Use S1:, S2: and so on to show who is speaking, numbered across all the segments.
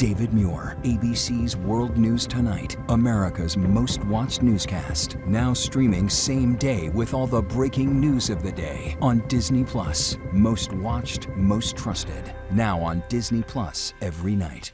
S1: David Muir, ABC's World News Tonight, America's most watched newscast. Now streaming same day with all the breaking news of the day on Disney Plus. Most watched, most trusted. Now on Disney Plus every night.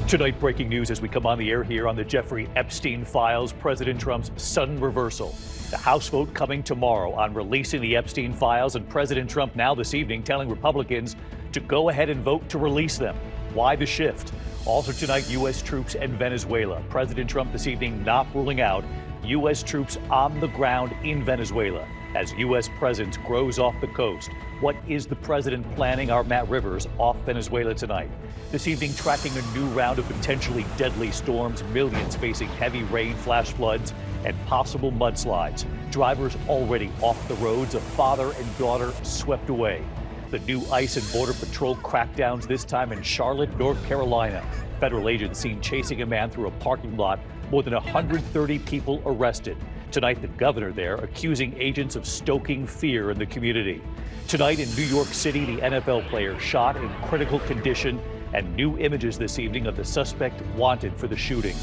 S2: Tonight, breaking news as we come on the air here on the Jeffrey Epstein files. President Trump's sudden reversal. The House vote coming tomorrow on releasing the Epstein files, and President Trump now this evening telling Republicans to go ahead and vote to release them. Why the shift? Also tonight, U.S. troops in Venezuela. President Trump this evening not ruling out U.S. troops on the ground in Venezuela as U.S. presence grows off the coast. What is the president planning? Our Matt Rivers off Venezuela tonight. This evening, tracking a new round of potentially deadly storms, millions facing heavy rain, flash floods, and possible mudslides. Drivers already off the roads, a father and daughter swept away. The new ICE and Border Patrol crackdowns, this time in Charlotte, North Carolina. Federal agents seen chasing a man through a parking lot. More than 130 people arrested. Tonight, the governor there accusing agents of stoking fear in the community. Tonight in New York City, the NFL player shot in critical condition, and new images this evening of the suspect wanted for the shooting.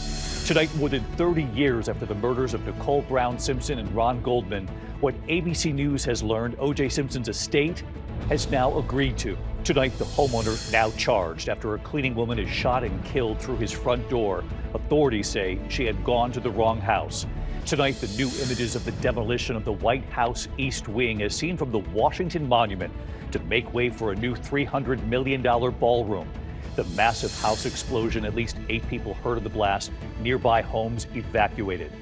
S2: Tonight, more than 30 years after the murders of Nicole Brown Simpson and Ron Goldman, what ABC News has learned O.J. Simpson's estate has now agreed to. Tonight, the homeowner now charged after a cleaning woman is shot and killed through his front door. Authorities say she had gone to the wrong house. Tonight, the new images of the demolition of the White House East Wing as seen from the Washington Monument to make way for a new $300 million ballroom. The massive house explosion, at least 8 people hurt in the blast, nearby homes evacuated.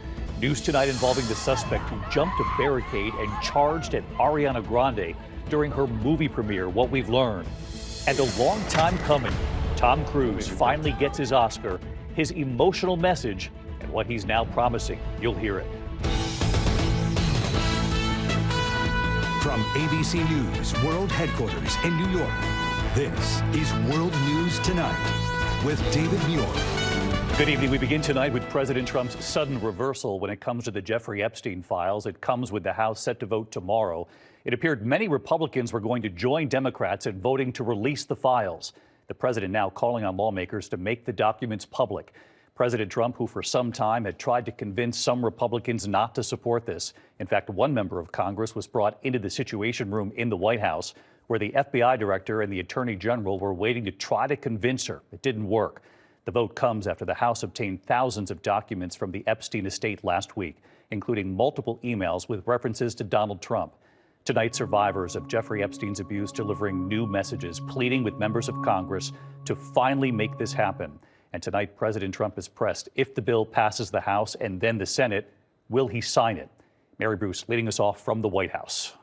S2: News tonight involving the suspect who jumped a barricade and charged at Ariana Grande during her movie premiere, What We've Learned. And a long time coming, Tom Cruise finally gets his Oscar, his emotional message, and what he's now promising. You'll hear it.
S1: From ABC News World Headquarters in New York, this is World News Tonight with David Muir.
S2: Good evening. We begin tonight with President Trump's sudden reversal when it comes to the Jeffrey Epstein files. It comes with the House set to vote tomorrow. It appeared many Republicans were going to join Democrats in voting to release the files. The president now calling on lawmakers to make the documents public. President Trump, who for some time had tried to convince some Republicans not to support this. In fact, one member of Congress was brought into the Situation Room in the White House, where the FBI director and the Attorney General were waiting to try to convince her. It didn't work. The vote comes after the House obtained thousands of documents from the Epstein estate last week, including multiple emails with references to Donald Trump. Tonight, survivors of Jeffrey Epstein's abuse delivering new messages, pleading with members of Congress to finally make this happen. And tonight, President Trump is pressed. If the bill passes the House and then the Senate, will he sign it? Mary Bruce leading us off from the White House.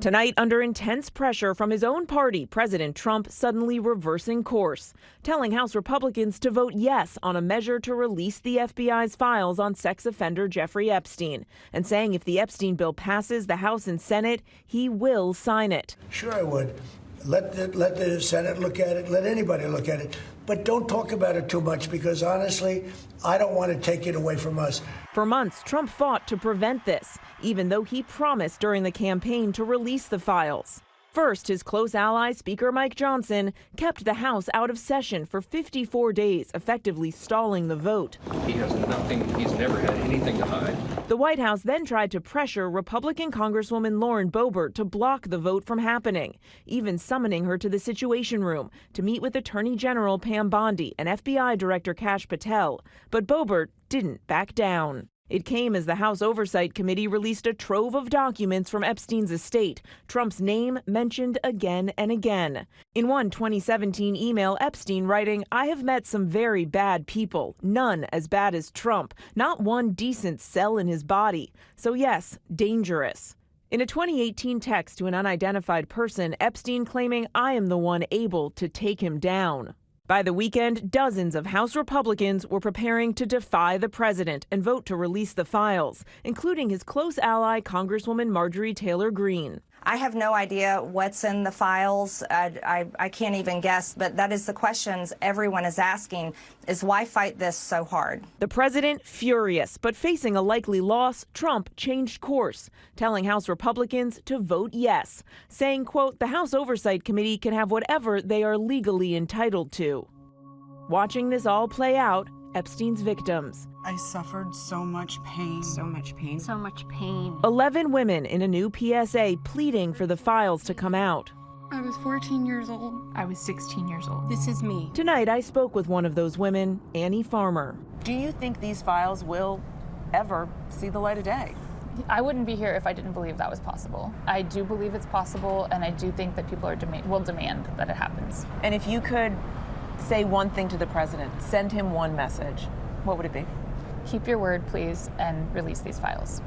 S3: Tonight, under intense pressure from his own party, President Trump suddenly reversing course, telling House Republicans to vote yes on a measure to release the FBI's files on sex offender Jeffrey Epstein, and saying if the Epstein bill passes the House and Senate, he will sign it.
S4: Sure, I would. Let the Senate look at it. Let anybody look at it. But don't talk about it too much because, honestly, I don't want to take it away from us.
S3: For months, Trump fought to prevent this, even though he promised during the campaign to release the files. First, his close ally, Speaker Mike Johnson, kept the House out of session for 54 days, effectively stalling the vote.
S5: He has nothing, he's never had anything to hide.
S3: The White House then tried to pressure Republican Congresswoman Lauren Boebert to block the vote from happening, even summoning her to the Situation Room to meet with Attorney General Pam Bondi and FBI Director Kash Patel. But Boebert didn't back down. It came as the House Oversight Committee released a trove of documents from Epstein's estate, Trump's name mentioned again and again. In one 2017 email, Epstein writing, "I have met some very bad people, none as bad as Trump, not one decent cell in his body. So yes, dangerous." In a 2018 text to an unidentified person, Epstein claiming, "I am the one able to take him down." By the weekend, dozens of House Republicans were preparing to defy the president and vote to release the files, including his close ally, Congresswoman Marjorie Taylor Greene.
S6: I have no idea what's in the files. I can't even guess, but that is the questions everyone is asking, is why fight this so hard?
S3: The president furious, but facing a likely loss, Trump changed course, telling House Republicans to vote yes, saying, quote, "The House Oversight Committee can have whatever they are legally entitled to." Watching this all play out, Epstein's victims.
S7: I suffered so much pain.
S8: So much pain. So much pain.
S3: 11 women in a new PSA pleading for the files to come out.
S8: I was 14 years old. I was 16 years old.
S7: This is me.
S3: Tonight, I spoke with one of those women, Annie Farmer.
S9: Do you think these files will ever see the light of day?
S10: I wouldn't be here if I didn't believe that was possible. I do believe it's possible, and I do think that people will demand that it happens.
S9: And if you could say one thing to the president, send him one message, what would it be?
S10: Keep your word, please, and release these files.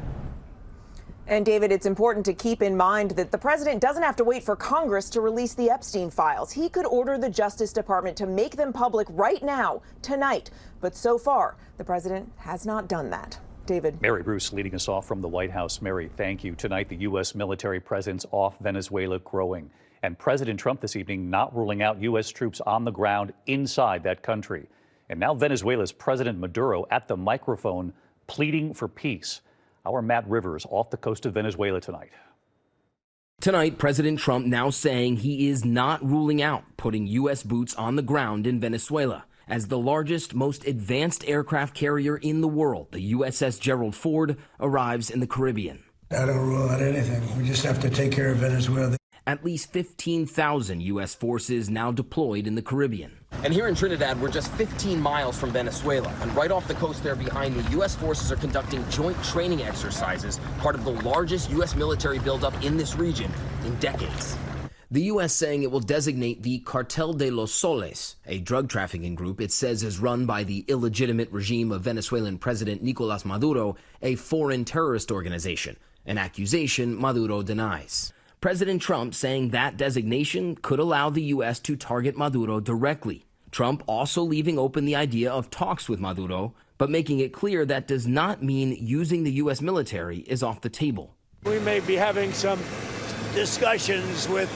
S9: And David, it's important to keep in mind that the president doesn't have to wait for Congress to release the Epstein files. He could order the Justice Department to make them public right now, tonight. But so far, the president has not done that. David.
S2: Mary Bruce leading us off from the White House. Mary, thank you. Tonight, the U.S. military presence off Venezuela growing. And President Trump this evening not ruling out U.S. troops on the ground inside that country. And now Venezuela's President Maduro at the microphone pleading for peace. Our Matt Rivers off the coast of Venezuela tonight.
S11: Tonight, President Trump now saying he is not ruling out putting U.S. boots on the ground in Venezuela. As the largest, most advanced aircraft carrier in the world, the USS Gerald Ford arrives in the Caribbean.
S4: I don't rule out anything. We just have to take care of Venezuela.
S11: At least 15,000 U.S. forces now deployed in the Caribbean. And here in Trinidad, we're just 15 miles from Venezuela. And right off the coast there behind me, U.S. forces are conducting joint training exercises, part of the largest U.S. military buildup in this region in decades. The U.S. saying it will designate the Cartel de los Soles, a drug trafficking group it says is run by the illegitimate regime of Venezuelan President Nicolas Maduro, a foreign terrorist organization, an accusation Maduro denies. President Trump saying that designation could allow the U.S. to target Maduro directly. Trump also leaving open the idea of talks with Maduro, but making it clear that does not mean using the U.S. military is off the table.
S12: We may be having some discussions with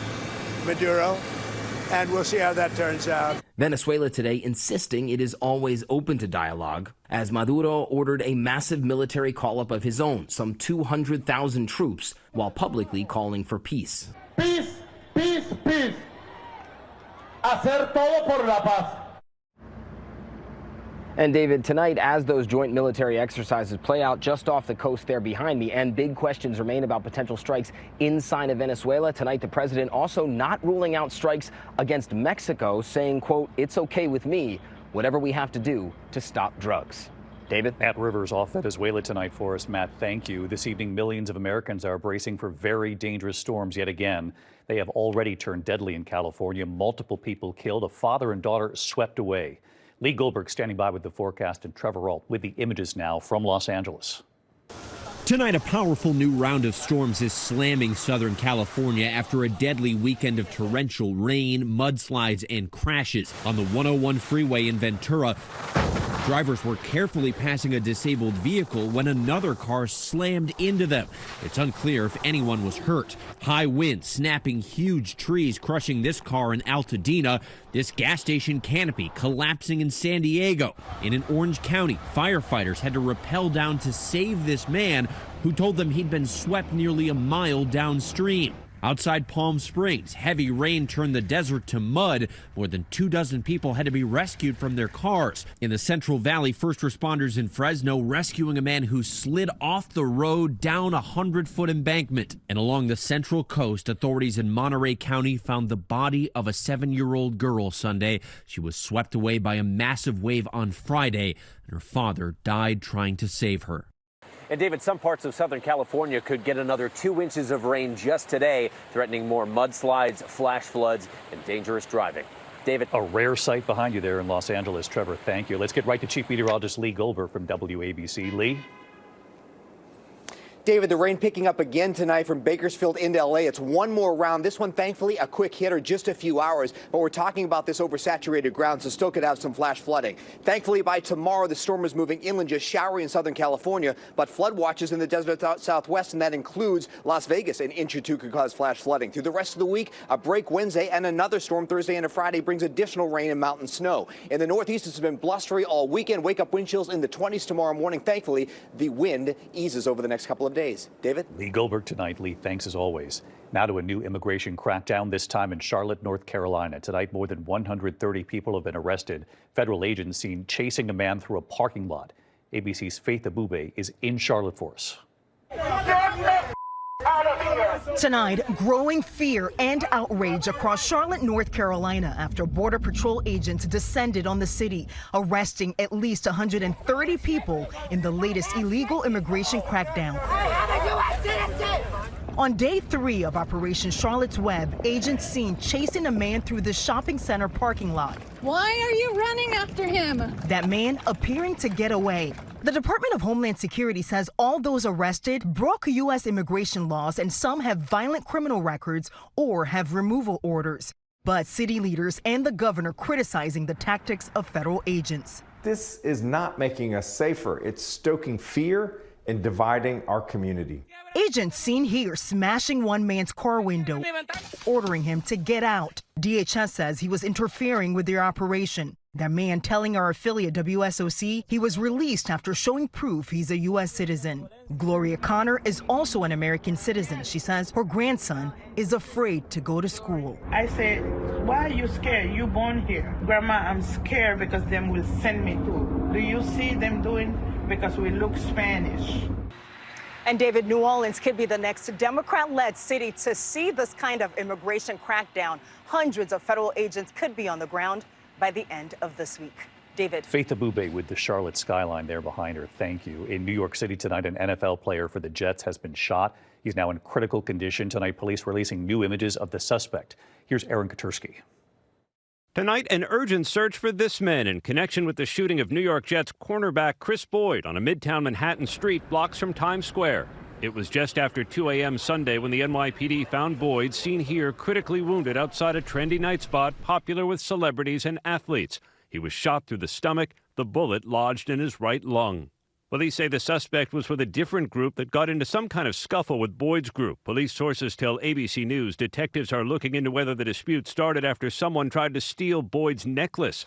S12: Maduro, and we'll see how that turns out.
S11: Venezuela today insisting it is always open to dialogue, as Maduro ordered a massive military call-up of his own, some 200,000 troops, while publicly calling for peace.
S13: Peace, peace, peace. Hacer todo por la paz.
S11: And David, tonight, as those joint military exercises play out just off the coast there behind me, and big questions remain about potential strikes inside of Venezuela, tonight the president also not ruling out strikes against Mexico, saying, quote, "It's okay with me, whatever we have to do to stop drugs." David?
S2: Matt Rivers off Venezuela tonight for us. Matt, thank you. This evening, millions of Americans are bracing for very dangerous storms yet again. They have already turned deadly in California. Multiple people killed, a father and daughter swept away. Lee Goldberg standing by with the forecast, and Trevor Ault with the images now from Los Angeles.
S14: Tonight, a powerful new round of storms is slamming Southern California after a deadly weekend of torrential rain, mudslides, and crashes on the 101 freeway in Ventura. Drivers were carefully passing a disabled vehicle when another car slammed into them. It's unclear if anyone was hurt. High winds snapping huge trees, crushing this car in Altadena. This gas station canopy collapsing in San Diego. And in Orange County, firefighters had to rappel down to save this man who told them he'd been swept nearly a mile downstream. Outside Palm Springs, heavy rain turned the desert to mud. More than 24 people had to be rescued from their cars. In the Central Valley, first responders in Fresno rescuing a man who slid off the road down a 100-foot embankment. And along the Central Coast, authorities in Monterey County found the body of a 7-year-old girl Sunday. She was swept away by a massive wave on Friday, and her father died trying to save her.
S15: And David, some parts of Southern California could get another 2 inches of rain just today, threatening more mudslides, flash floods, and dangerous driving. David.
S2: A rare sight behind you there in Los Angeles. Trevor, thank you. Let's get right to Chief Meteorologist Lee Goldberg from WABC. Lee?
S16: David, the rain picking up again tonight from Bakersfield into L.A. It's one more round. This one, thankfully, a quick hitter, just a few hours. But we're talking about this oversaturated ground, so still could have some flash flooding. Thankfully, by tomorrow, the storm is moving inland, just showery in Southern California. But flood watches in the desert southwest, and that includes Las Vegas. An inch or two could cause flash flooding. Through the rest of the week, a break Wednesday and another storm Thursday and Friday brings additional rain and mountain snow. In the Northeast, it's been blustery all weekend. Wake-up wind chills in the 20s tomorrow morning. Thankfully, the wind eases over the next couple of of days. David?
S2: Lee Goldberg tonight. Lee, thanks as always. Now to a new immigration crackdown, this time in Charlotte, North Carolina. Tonight, more than 130 people have been arrested. Federal agents seen chasing a man through a parking lot. ABC's Faith Abubey is in Charlotte for us.
S17: Tonight, growing fear and outrage across Charlotte, North Carolina after Border Patrol agents descended on the city, arresting at least 130 people in the latest illegal immigration crackdown. On day 3 of Operation Charlotte's Web, agents seen chasing a man through the shopping center parking lot.
S18: Why are you running after him?
S17: That man appearing to get away. The Department of Homeland Security says all those arrested broke U.S. immigration laws and some have violent criminal records or have removal orders. But city leaders and the governor criticizing the tactics of federal agents.
S19: This is not making us safer. It's stoking fear and dividing our community.
S17: Agents seen here smashing one man's car window, ordering him to get out. DHS says he was interfering with their operation. That man telling our affiliate WSOC he was released after showing proof he's a U.S. citizen. Gloria Connor is also an American citizen. She says her grandson is afraid to go to school.
S20: I said, why are you scared? You born here. Grandma, I'm scared because them will send me to. Do you see them doing? Because we look Spanish.
S9: And David, New Orleans could be the next Democrat-led city to see this kind of immigration crackdown. Hundreds of federal agents could be on the ground by the end of this week. David.
S2: Faith Abubey with the Charlotte skyline there behind her. Thank you. In New York City tonight, an NFL player for the Jets has been shot. He's now in critical condition. Tonight, police releasing new images of the suspect. Here's Aaron Katursky.
S21: Tonight, an urgent search for this man in connection with the shooting of New York Jets cornerback Kris Boyd on a Midtown Manhattan street blocks from Times Square. It was just after 2 a.m. Sunday when the NYPD found Boyd, seen here, critically wounded outside a trendy night spot popular with celebrities and athletes. He was shot through the stomach, the bullet lodged in his right lung. Police say the suspect was with a different group that got into some kind of scuffle with Boyd's group. Police sources tell ABC News detectives are looking into whether the dispute started after someone tried to steal Boyd's necklace.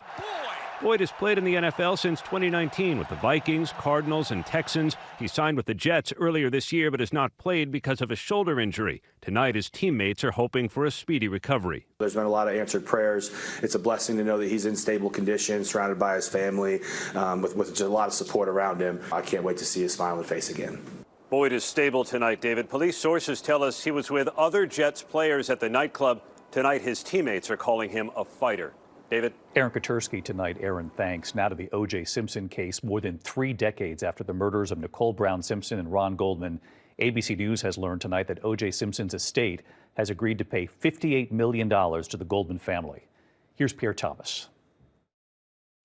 S21: Boyd has played in the NFL since 2019 with the Vikings, Cardinals, and Texans. He signed with the Jets earlier this year but has not played because of a shoulder injury. Tonight, his teammates are hoping for a speedy recovery.
S22: There's been a lot of answered prayers. It's a blessing to know that he's in stable condition, surrounded by his family, with just a lot of support around him. I can't wait to see his smiling face again.
S21: Boyd is stable tonight, David. Police sources tell us he was with other Jets players at the nightclub. Tonight, his teammates are calling him a fighter. David?
S2: Aaron Katursky tonight. Aaron, thanks. Now to the O.J. Simpson case. More than 3 decades after the murders of Nicole Brown Simpson and Ron Goldman, ABC News has learned tonight that O.J. Simpson's estate has agreed to pay $58 million to the Goldman family. Here's Pierre Thomas.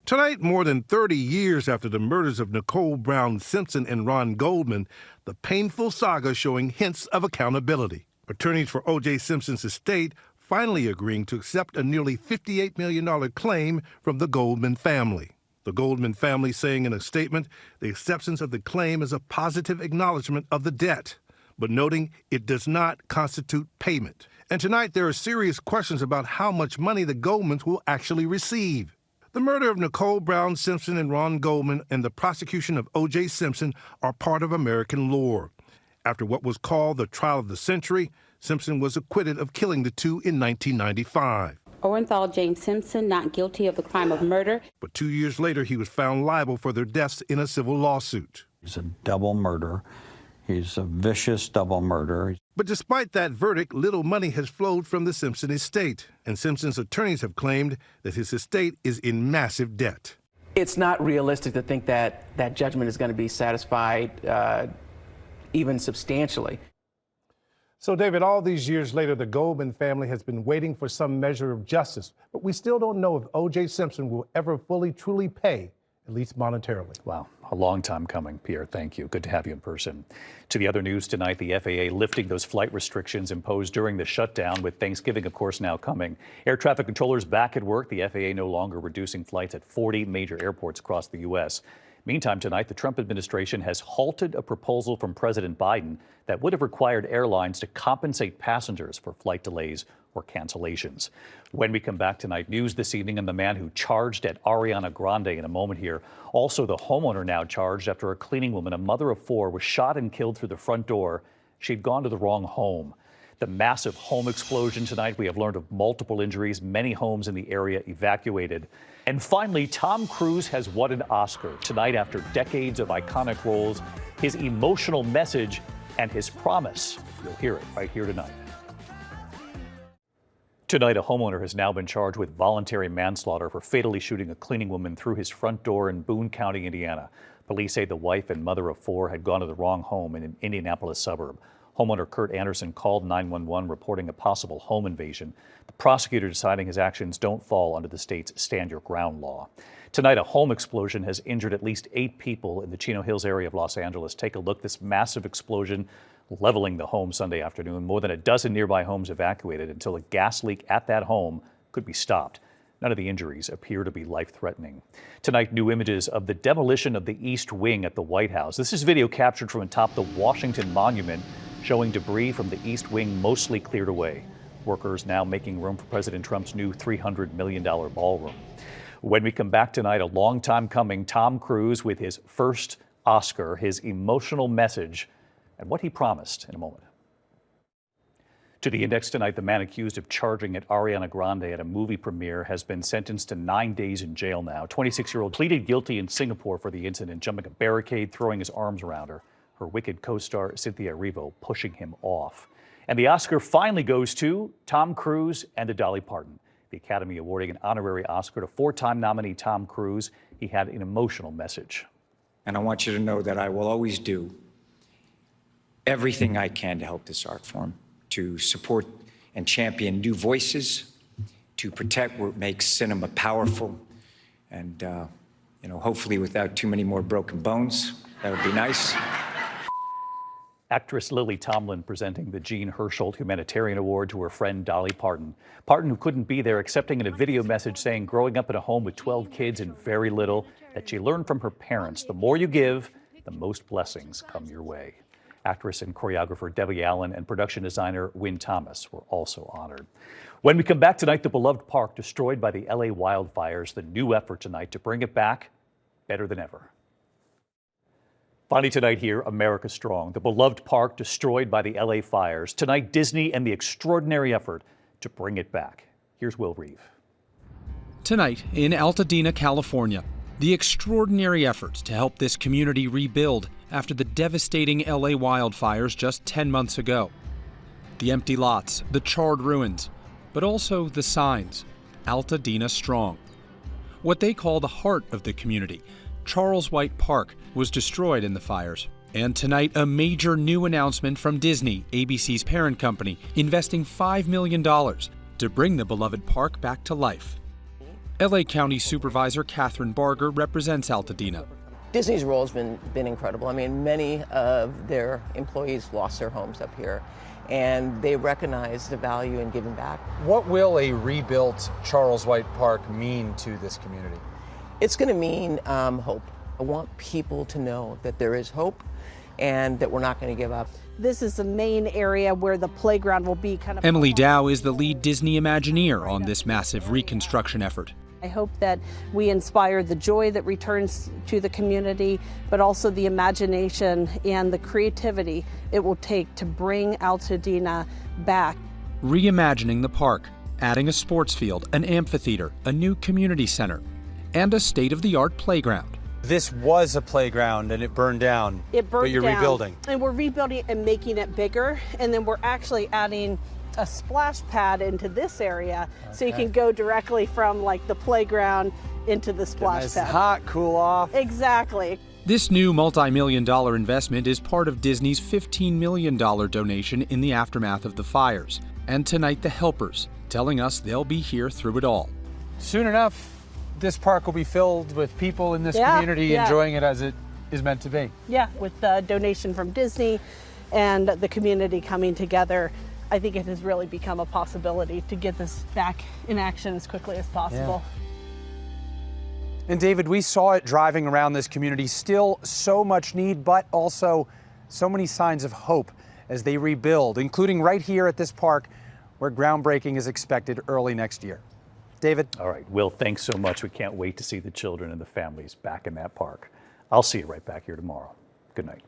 S23: Tonight, more than 30 years after the murders of Nicole Brown Simpson and Ron Goldman, the painful saga showing hints of accountability. Attorneys for O.J. Simpson's estate finally agreeing to accept a nearly $58 million claim from the Goldman family. The Goldman family saying in a statement the acceptance of the claim is a positive acknowledgement of the debt, but noting it does not constitute payment. And tonight there are serious questions about how much money the Goldmans will actually receive. The murder of Nicole Brown Simpson and Ron Goldman and the prosecution of O.J. Simpson are part of American lore. After what was called the trial of the century, Simpson was acquitted of killing the two in 1995.
S24: Orenthal James Simpson not guilty of the crime of murder.
S23: But 2 years later, he was found liable for their deaths in a civil lawsuit.
S25: He's a double murderer. He's a vicious double murderer.
S23: But despite that verdict, little money has flowed from the Simpson estate, and Simpson's attorneys have claimed that his estate is in massive debt.
S26: It's not realistic to think that that judgment is going to be satisfied even substantially.
S27: So, David, all these years later, the Goldman family has been waiting for some measure of justice, but we still don't know if O.J. Simpson will ever fully, truly pay, at least monetarily.
S2: Wow, a long time coming, Pierre. Thank you. Good to have you in person. To the other news tonight, the FAA lifting those flight restrictions imposed during the shutdown, with Thanksgiving, of course, now coming. Air traffic controllers back at work. The FAA no longer reducing flights at 40 major airports across the U.S. Meantime, tonight, the Trump administration has halted a proposal from President Biden that would have required airlines to compensate passengers for flight delays or cancellations. When we come back tonight, news this evening on the man who charged at Ariana Grande in a moment here. Also, the homeowner now charged after a cleaning woman, a mother of 4, was shot and killed through the front door. She'd gone to the wrong home. The massive home explosion tonight. We have learned of multiple injuries, many homes in the area evacuated. And finally, Tom Cruise has won an Oscar tonight after decades of iconic roles. His emotional message and his promise. You'll hear it right here tonight. Tonight, a homeowner has now been charged with voluntary manslaughter for fatally shooting a cleaning woman through his front door in Boone County, Indiana. Police say the wife and mother of 4 had gone to the wrong home in an Indianapolis suburb. Homeowner Kurt Anderson called 911 reporting a possible home invasion. The prosecutor deciding his actions don't fall under the state's stand your ground law. Tonight, a home explosion has injured at least 8 people in the Chino Hills area of Los Angeles. Take a look. This massive explosion leveling the home Sunday afternoon. More than a dozen nearby homes evacuated until a gas leak at that home could be stopped. None of the injuries appear to be life-threatening. Tonight, new images of the demolition of the East Wing at the White House. This is video captured from atop the Washington Monument, showing debris from the East Wing mostly cleared away. Workers now making room for President Trump's new $300 million ballroom. When we come back tonight, a long time coming, Tom Cruise with his first Oscar, his emotional message, and what he promised in a moment. To the Index tonight, the man accused of charging at Ariana Grande at a movie premiere has been sentenced to 9 days in jail now. 26-year-old pleaded guilty in Singapore for the incident, jumping a barricade, throwing his arms around her. Her Wicked co-star Cynthia Erivo pushing him off. And the Oscar finally goes to Tom Cruise and to Dolly Parton. The Academy awarding an honorary Oscar to 4-time nominee Tom Cruise. He had an emotional message.
S1: And I want you to know that I will always do everything I can to help this art form, to support and champion new voices, to protect what makes cinema powerful, and hopefully without too many more broken bones. That would be nice.
S2: Actress Lily Tomlin presenting the Jean Hersholt Humanitarian Award to her friend Dolly Parton. Parton, who couldn't be there, accepting in a video message saying growing up in a home with 12 kids and very little, that she learned from her parents, the more you give, the most blessings come your way. Actress and choreographer Debbie Allen and production designer Wynn Thomas were also honored. When we come back tonight, the beloved park destroyed by the LA wildfires, the new effort tonight to bring it back better than ever. Finally tonight here, America Strong, the beloved park destroyed by the LA fires. Tonight, Disney and the extraordinary effort to bring it back. Here's Will Reeve.
S3: Tonight in Altadena, California, the extraordinary efforts to help this community rebuild after the devastating LA wildfires just 10 months ago. The empty lots, the charred ruins, but also the signs, Altadena Strong. What they call the heart of the community, Charles White Park, was destroyed in the fires. And tonight, a major new announcement from Disney, ABC's parent company, investing $5 million to bring the beloved park back to life. LA County Supervisor Catherine Barger represents Altadena.
S5: Disney's role has been incredible. I mean, many of their employees lost their homes up here, and they recognize the value in giving back.
S6: What will a rebuilt Charles White Park mean to this community?
S5: It's going to mean hope. I want people to know that there is hope and that we're not going to give up.
S7: This is the main area where the playground will be kind of...
S3: Emily Dow is the lead Disney Imagineer on this massive reconstruction effort.
S7: I hope that we inspire the joy that returns to the community, but also the imagination and the creativity it will take to bring Altadena back.
S3: Reimagining the park, adding a sports field, an amphitheater, a new community center, and a state-of-the-art playground.
S6: This was a playground and it burned down.
S7: It burned
S6: but you're
S7: down,
S6: rebuilding.
S7: And we're rebuilding and making it bigger, and then we're actually adding a splash pad into this area, so you can go directly from like the playground into the splash
S6: nice
S7: pad.
S6: Hot, cool off.
S7: Exactly.
S3: This new multi-million-dollar investment is part of Disney's $15 million donation in the aftermath of the fires. And tonight, the helpers telling us they'll be here through it all.
S6: Soon enough, this park will be filled with people in this community enjoying it as it is meant to be.
S7: Yeah, with the donation from Disney and the community coming together, I think it has really become a possibility to get this back in action as quickly as possible.
S6: Yeah. And David, we saw it driving around this community. Still so much need, but also so many signs of hope as they rebuild, including right here at this park where groundbreaking is expected early next year. David?
S2: All right, Will, thanks so much. We can't wait to see the children and the families back in that park. I'll see you right back here tomorrow. Good night.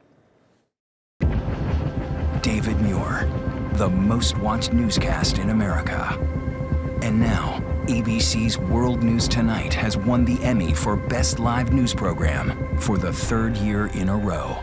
S4: David Muir, the most watched newscast in America. And now, ABC's World News Tonight has won the Emmy for Best Live News Program for the third year in a row.